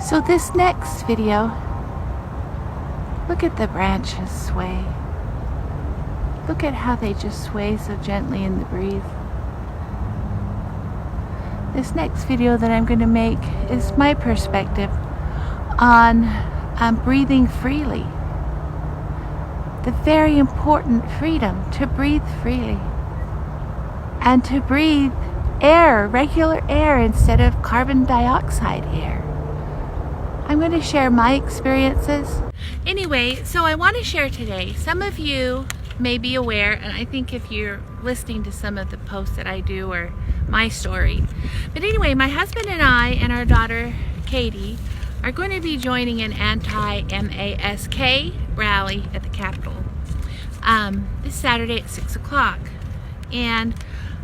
So this next video, look at the branches sway. Look at how they just sway so gently in the breeze. This next video that I'm going to make is my perspective on breathing freely. The very important freedom to breathe freely. And to breathe air, regular air, instead of carbon dioxide air. I'm going to share my experiences. Anyway, so I want to share today, some of you may be aware, and I think if you're listening to some of the posts that I do or my story. But anyway, my husband and I and our daughter, Katie, are going to be joining an anti-mask rally at the Capitol this Saturday at 6 o'clock. And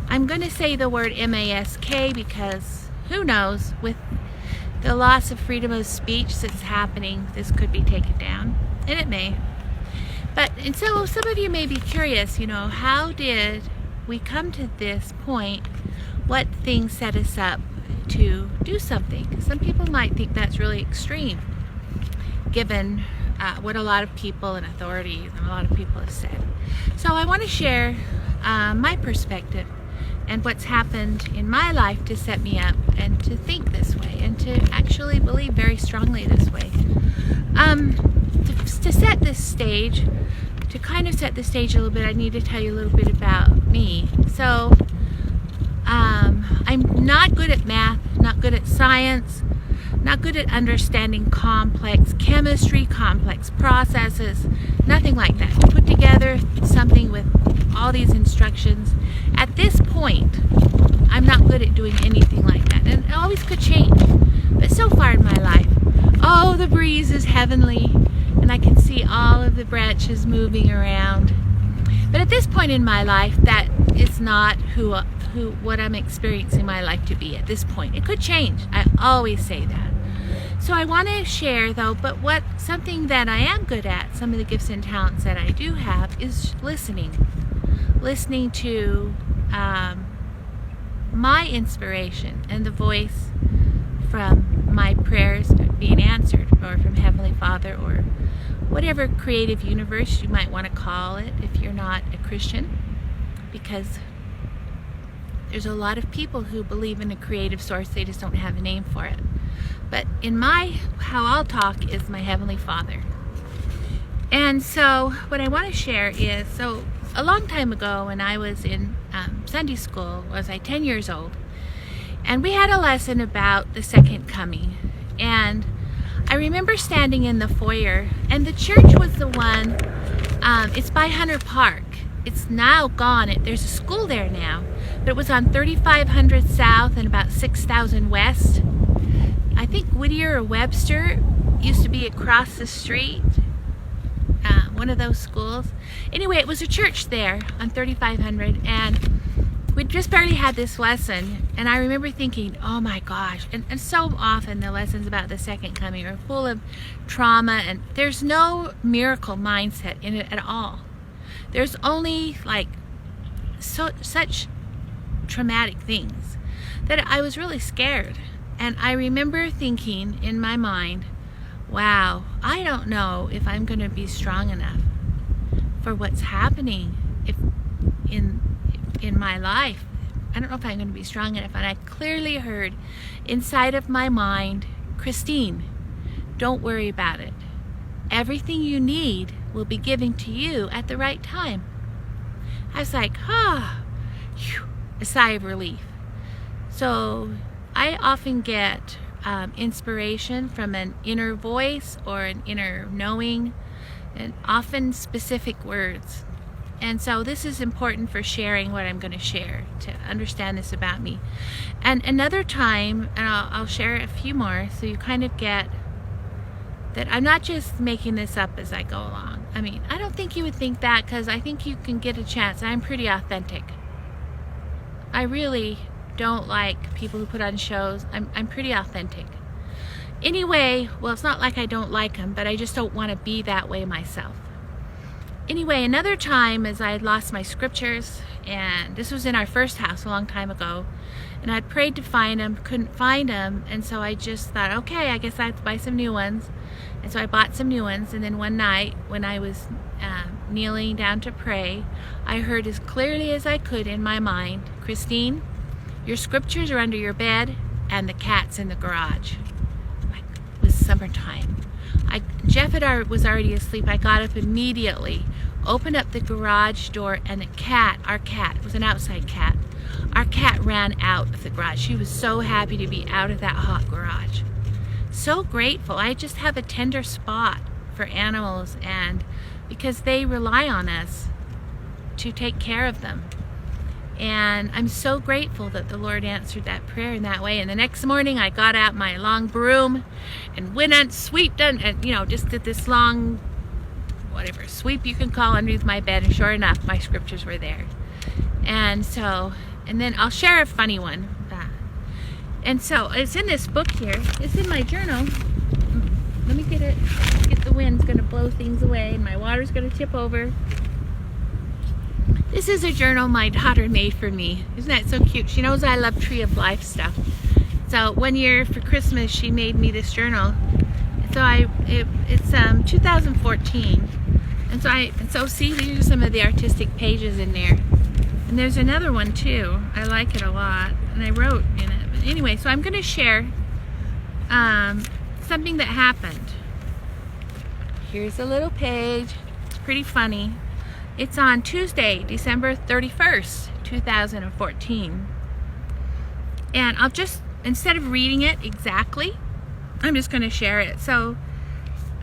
I'm going to say the word mask because who knows, with the loss of freedom of speech that's happening, this could be taken down, and it may. And so some of you may be curious, how did we come to this point? What things set us up to do something? Some people might think that's really extreme, given what a lot of people and authorities and a lot of people have said. So I want to share my perspective and what's happened in my life to set me up and to think this way and to actually believe very strongly this way. To set this stage, to kind of set the stage a little bit, I need to tell you a little bit about me. So I'm not good at math, not good at science, not good at understanding complex chemistry, complex processes, nothing like that. Put together something with all these instructions. At this point, I'm not good at doing anything like that, and it always could change. But so far in my life, oh, the breeze is heavenly, and I can see all of the branches moving around. But at this point in my life, that is not what I'm experiencing my life to be at this point. It could change. I always say that. So I want to share, though, but something that I am good at, some of the gifts and talents that I do have, is listening to my inspiration and the voice from my prayers being answered, or from Heavenly Father, or whatever creative universe you might want to call it if you're not a Christian, because there's a lot of people who believe in a creative source, they just don't have a name for it. But how I'll talk is my Heavenly Father. And so what I want to share is, so a long time ago when I was in Sunday school, was I 10 years old, and we had a lesson about the second coming. And I remember standing in the foyer, and the church was the one, it's by Hunter Park. It's now gone. There's a school there now, but it was on 3500 South and about 6000 West. I think Whittier or Webster used to be across the street, one of those schools. Anyway, it was a church there on 3500, and we just barely had this lesson, and I remember thinking, oh my gosh, and so often the lessons about the second coming are full of trauma, and there's no miracle mindset in it at all. There's only such traumatic things that I was really scared. And I remember thinking in my mind, wow, I don't know if I'm going to be strong enough for what's happening in my life. I don't know if I'm going to be strong enough. And I clearly heard inside of my mind, Christine, don't worry about it. Everything you need will be given to you at the right time. I was like, a sigh of relief. So I often get inspiration from an inner voice or an inner knowing, and often specific words. And so this is important for sharing what I'm going to share, to understand this about me. And another time, and I'll share a few more so you kind of get that I'm not just making this up as I go along. I mean, I don't think you would think that, because I think you can get a chance. I'm pretty authentic. I really don't like people who put on shows. I'm pretty authentic. Anyway, well, it's not like I don't like them, but I just don't want to be that way myself. Anyway, another time as I had lost my scriptures, and this was in our first house a long time ago, and I'd prayed to find them, couldn't find them, and so I just thought, okay, I guess I have to buy some new ones. And so I bought some new ones, and then one night when I was kneeling down to pray, I heard as clearly as I could in my mind, Christine, your scriptures are under your bed and the cat's in the garage. It was summertime. Jeff was already asleep. I got up immediately, opened up the garage door, and the cat, our cat, it was an outside cat, our cat ran out of the garage. She was so happy to be out of that hot garage. So grateful. I just have a tender spot for animals, and because they rely on us to take care of them. And I'm so grateful that the Lord answered that prayer in that way. And the next morning I got out my long broom and went and sweeped and just did this long, whatever, sweep you can call underneath my bed. And sure enough, my scriptures were there. And then I'll share a funny one. And so it's in this book here. It's in my journal. Let me get it. The wind's going to blow things away and my water's going to tip over. This is a journal my daughter made for me. Isn't that so cute? She knows I love Tree of Life stuff. So one year for Christmas, she made me this journal. So it's 2014. And so see, these are some of the artistic pages in there. And there's another one too. I like it a lot. And I wrote in it. But anyway, so I'm going to share something that happened. Here's a little page. It's pretty funny. It's on Tuesday, December 31st, 2014. And I'll just, instead of reading it exactly, I'm just going to share it. So,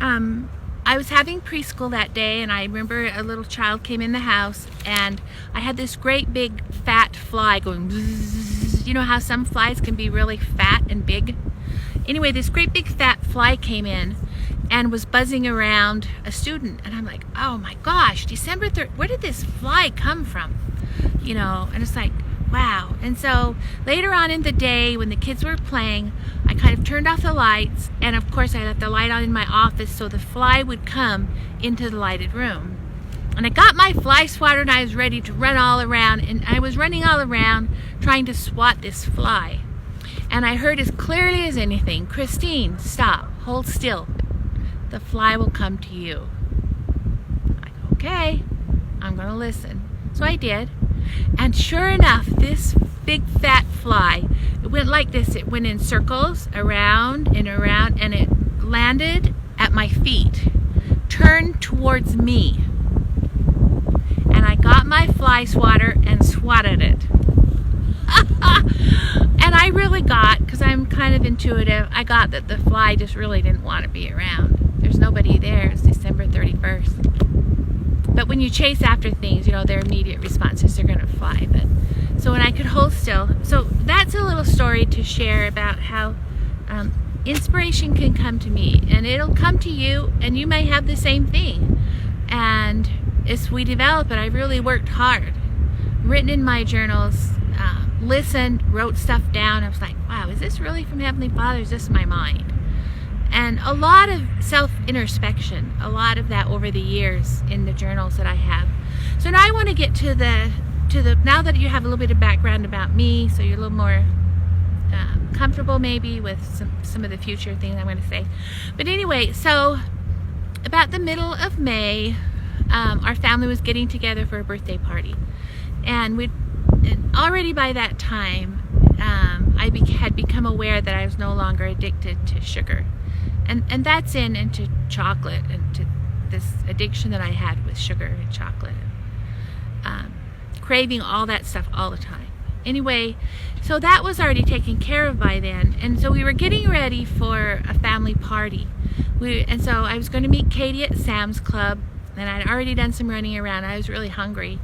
I was having preschool that day, and I remember a little child came in the house, and I had this great big fat fly going bzzz. You know how some flies can be really fat and big? Anyway, this great big fat fly came in and was buzzing around a student, and I'm like, oh my gosh, December 3rd, where did this fly come from? And it's like, wow. And so later on in the day when the kids were playing, I kind of turned off the lights, and of course I left the light on in my office so the fly would come into the lighted room. And I got my fly swatter and I was ready to run all around, and I was running all around trying to swat this fly. And I heard as clearly as anything, Christine, stop, hold still. The fly will come to you. I'm like, okay, I'm going to listen. So I did. And sure enough, this big fat fly, it went like this. It went in circles, around and around, and it landed at my feet, turned towards me. And I got my fly swatter and swatted it. And I really got, because I'm kind of intuitive, I got that the fly just really didn't want to be around. There's nobody there. It's December 31st. But when you chase after things, their immediate responses are going to fly. So when I could hold still. So that's a little story to share about how inspiration can come to me. And it'll come to you, and you may have the same thing. And as we develop it, I really worked hard. Written in my journals, listened, wrote stuff down. I was like, wow, is this really from Heavenly Father? Is this my mind? And a lot of self-introspection, a lot of that over the years in the journals that I have. So now I want to get to the now that you have a little bit of background about me, so you're a little more comfortable maybe with some of the future things I'm going to say. But anyway, so about the middle of May, our family was getting together for a birthday party. And already by that time, I had become aware that I was no longer addicted to sugar. And that's into chocolate and to this addiction that I had with sugar and chocolate. Craving all that stuff all the time. Anyway, so that was already taken care of by then. And so we were getting ready for a family party. And so I was going to meet Katie at Sam's Club, and I'd already done some running around. I was really hungry.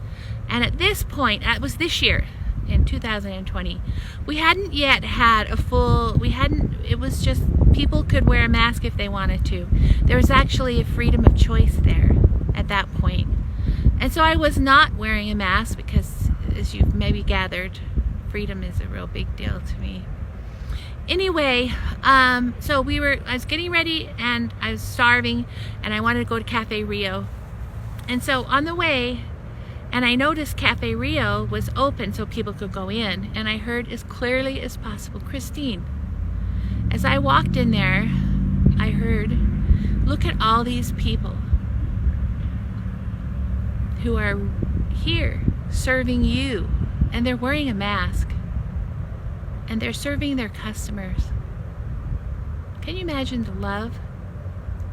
And at this point, that was this year, in 2020, we hadn't yet had it was just people could wear a mask if they wanted to. There was actually a freedom of choice there at that point. And so I was not wearing a mask because, as you've maybe gathered, freedom is a real big deal to me. Anyway, so I was getting ready and I was starving and I wanted to go to Cafe Rio. And so on the way, and I noticed Cafe Rio was open so people could go in, and I heard as clearly as possible, Christine. As I walked in there, I heard, look at all these people who are here serving you, and they're wearing a mask, and they're serving their customers. Can you imagine the love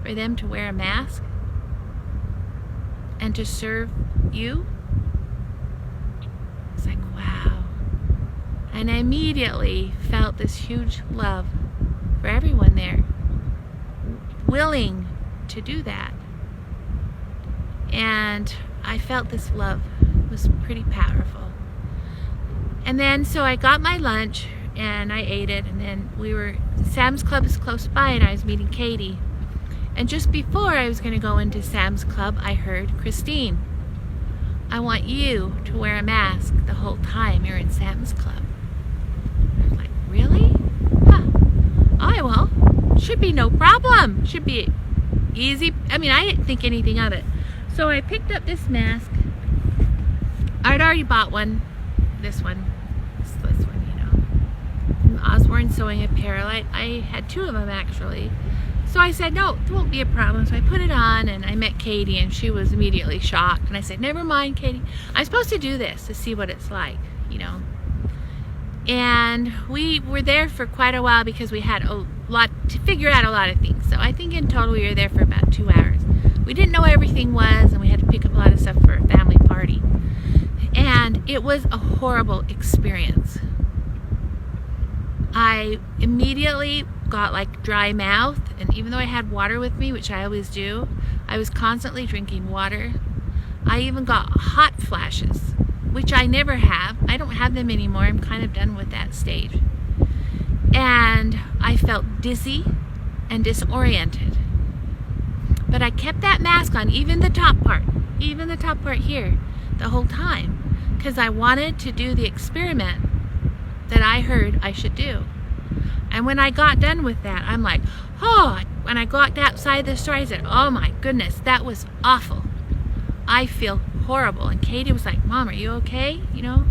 for them to wear a mask and to serve you? It's like, wow. And I immediately felt this huge love for everyone there, willing to do that. And I felt this love was pretty powerful. And then so I got my lunch and I ate it, and then Sam's Club is close by, and I was meeting Katie. And just before I was going to go into Sam's Club, I heard, Christine, I want you to wear a mask the whole time you're in Sam's Club. I was like, really? Huh. I will. Should be no problem. Should be easy. I mean, I didn't think anything of it. So I picked up this mask. I'd already bought one. This one, you know, from Osborne Sewing Apparel. I had two of them actually. So I said, no, it won't be a problem. So I put it on, and I met Katie, and she was immediately shocked. And I said, never mind, Katie. I'm supposed to do this to see what it's like, you know. And we were there for quite a while because we had a lot to figure out, a lot of things. So I think in total we were there for about 2 hours. We didn't know everything was, and we had to pick up a lot of stuff for a family party. And it was a horrible experience. I immediately got like dry mouth, and even though I had water with me, which I always do, I was constantly drinking water. I even got hot flashes, which I never have. I don't have them anymore. I'm kind of done with that stage. And I felt dizzy and disoriented. But I kept that mask on, even the top part here, the whole time, because I wanted to do the experiment that I heard I should do. And when I got done with that, I'm like, oh, when I got outside the store, I said, oh my goodness, that was awful. I feel horrible. And Katie was like, Mom, are you okay? You know?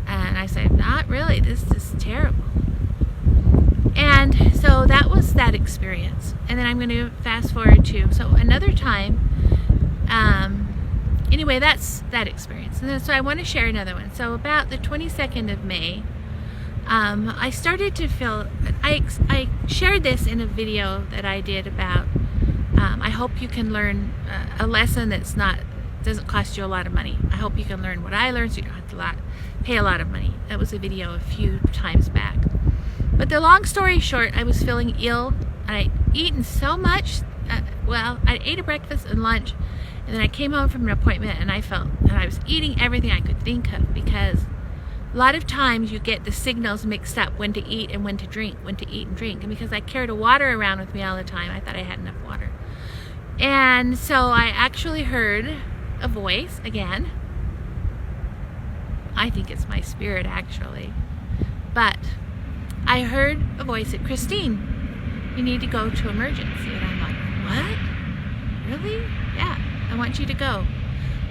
And I said, not really, this is terrible. And so that was that experience. And then I'm going to fast forward to, so another time, anyway, that's that experience. And then, so I want to share another one. So about the 22nd of May, I started to feel, I shared this in a video that I did about, I hope you can learn a lesson that's doesn't cost you a lot of money. I hope you can learn what I learned so you don't have to pay a lot of money. That was a video a few times back. But the long story short, I was feeling ill, and I'd eaten so much, well, I ate a breakfast and lunch, and then I came home from an appointment, and I felt that I was eating everything I could think of, because a lot of times you get the signals mixed up, when to eat and when to drink, when to eat and drink. And because I carried a water around with me all the time, I thought I had enough water. And so I actually heard a voice again. I think it's my spirit actually. But I heard a voice at Christine, you need to go to emergency. And I'm like, what? Really? Yeah, I want you to go.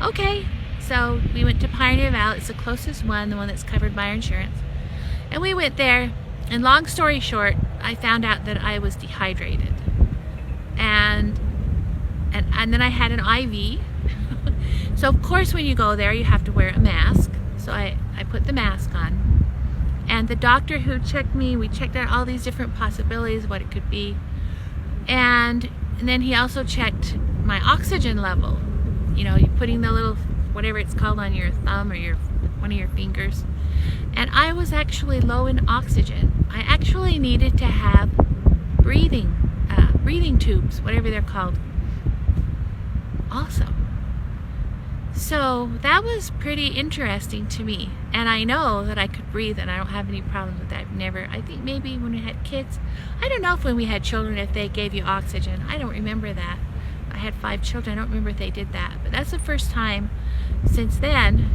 Okay. So we went to Pioneer Valley. It's the closest one, the one that's covered by our insurance. And we went there, and long story short, I found out that I was dehydrated. And then I had an IV. So of course when you go there, you have to wear a mask. So I put the mask on. And the doctor who checked me, we checked out all these different possibilities, what it could be. And then he also checked my oxygen level. You know, you're putting the little, whatever it's called, on your thumb or one of your fingers. And I was actually low in oxygen. I actually needed to have breathing tubes, whatever they're called, also. So that was pretty interesting to me. And I know that I could breathe, and I don't have any problems with that. I think maybe when we had kids, I don't know if when we had children, if they gave you oxygen. I don't remember that. I had 5 children. I don't remember if they did that. But that's the first time since then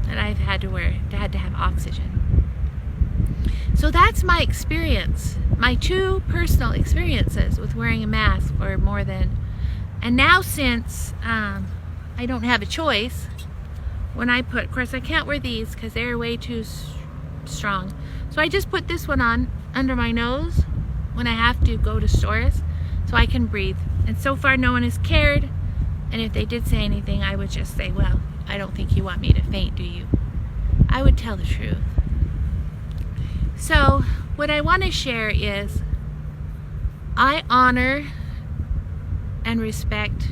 that I've had to have oxygen. So that's my experience, my 2 personal experiences with wearing a mask for more than, and now since I don't have a choice. When I put, of course I can't wear these because they're way too strong. So I just put this one on under my nose when I have to go to stores so I can breathe. And so far no one has cared. And if they did say anything, I would just say, well, I don't think you want me to faint, do you? I would tell the truth. So what I want to share is I honor and respect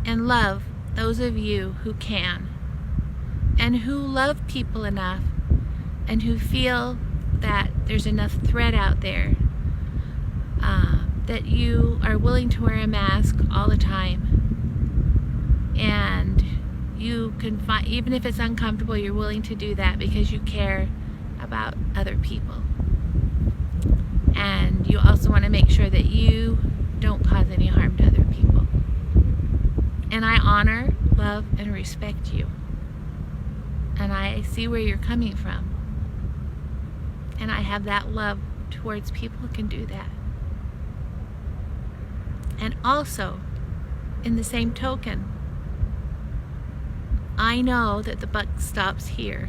and love those of you who can and who love people enough and who feel that there's enough threat out there that you are willing to wear a mask all the time, and you can find, even if it's uncomfortable, you're willing to do that because you care about other people, and you also want to make sure that you don't cause any harm to other people. And I honor, love, and respect you, and I see where you're coming from, and I have that love towards people who can do that. And also, in the same token, I know that the buck stops here.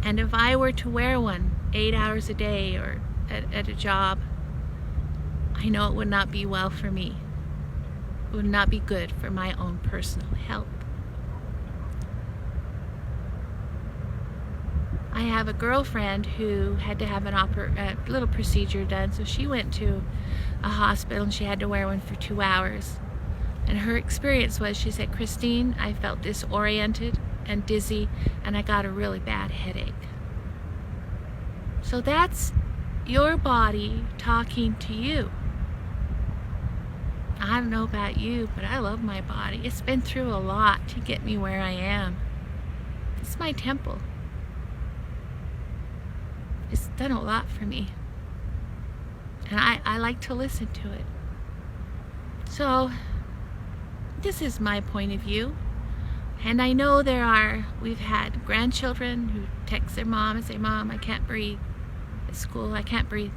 And if I were to wear one 8 hours a day or at a job, I know it would not be well for me. It would not be good for my own personal health. I have a girlfriend who had to have a little procedure done, so she went to a hospital and she had to wear one for 2 hours. And her experience was, she said, Christine, I felt disoriented and dizzy, and I got a really bad headache. So that's your body talking to you. I don't know about you, but I love my body. It's been through a lot to get me where I am. It's my temple. It's done a lot for me. And I like to listen to it. So, this is my point of view. And I know we've had grandchildren who text their mom and say, Mom, I can't breathe. At school, I can't breathe.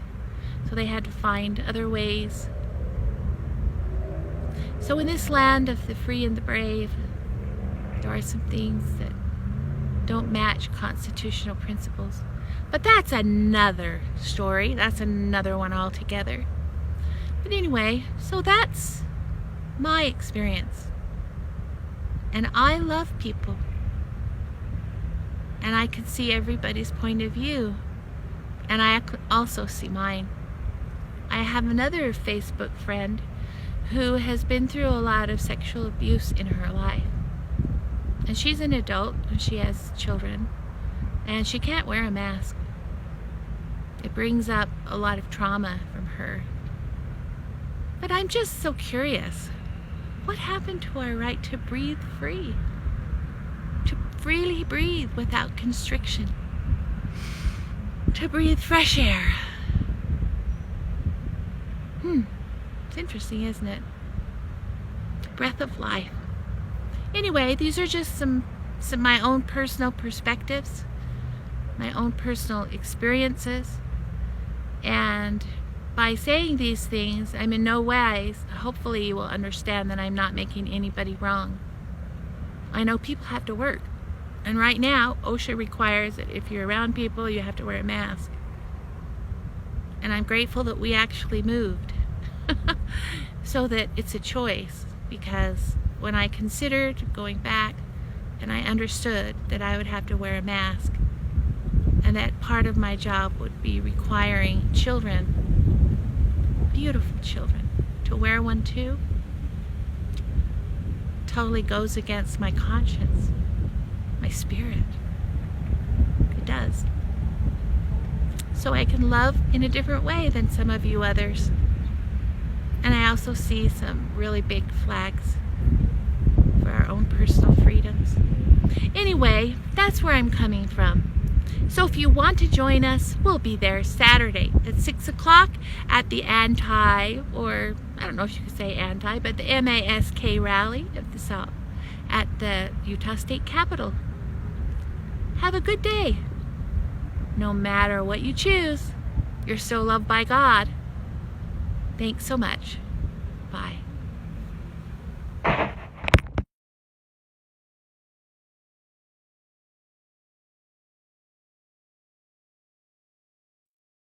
So they had to find other ways. So in this land of the free and the brave, there are some things that don't match constitutional principles. But that's another story. That's another one altogether. But anyway, so that's my experience. And I love people. And I can see everybody's point of view. And I also see mine. I have another Facebook friend who has been through a lot of sexual abuse in her life. And she's an adult and she has children. And she can't wear a mask. It brings up a lot of trauma from her. But I'm just so curious. What happened to our right to breathe free? To freely breathe without constriction. To breathe fresh air. It's interesting, isn't it? Breath of life. Anyway, these are just some my own personal perspectives, my own personal experiences, and by saying these things, I'm in no way, hopefully you will understand that I'm not making anybody wrong. I know people have to work, and right now OSHA requires that if you're around people you have to wear a mask, and I'm grateful that we actually moved so that it's a choice, because when I considered going back and I understood that I would have to wear a mask and that part of my job would be requiring children, beautiful children, to wear one too, totally goes against my conscience, my spirit. It does. So I can love in a different way than some of you others. And I also see some really big flags for our own personal freedoms. Anyway, that's where I'm coming from. So if you want to join us, we'll be there Saturday at 6 o'clock at the or I don't know if you could say anti, but the MASK rally of the South at the Utah State Capitol. Have a good day. No matter what you choose, you're still loved by God. Thanks so much. Bye.